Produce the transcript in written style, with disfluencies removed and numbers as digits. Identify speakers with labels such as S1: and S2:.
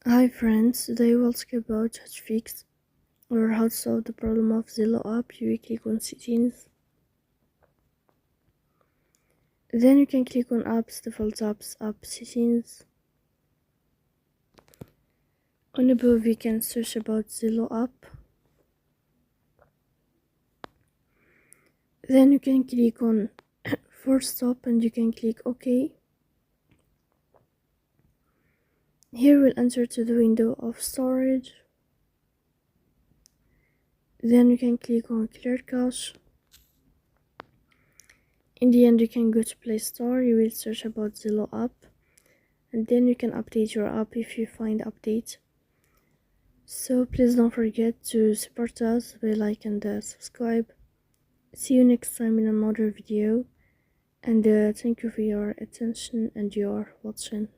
S1: Hi friends, today we'll talk about how to fix or how to solve the problem of Zello app. You click on settings, then you can click on apps, default apps, app settings. On above you can search about Zello app, then you can click on force stop and you can click OK. Here we'll enter to the window of storage, then you can click on clear cache. In the end you can go to Play Store, you will search about Zello app, and then you can update your app if you find update. So please don't forget to support us by like and subscribe. See you next time in another video, and thank you for your attention and your watching.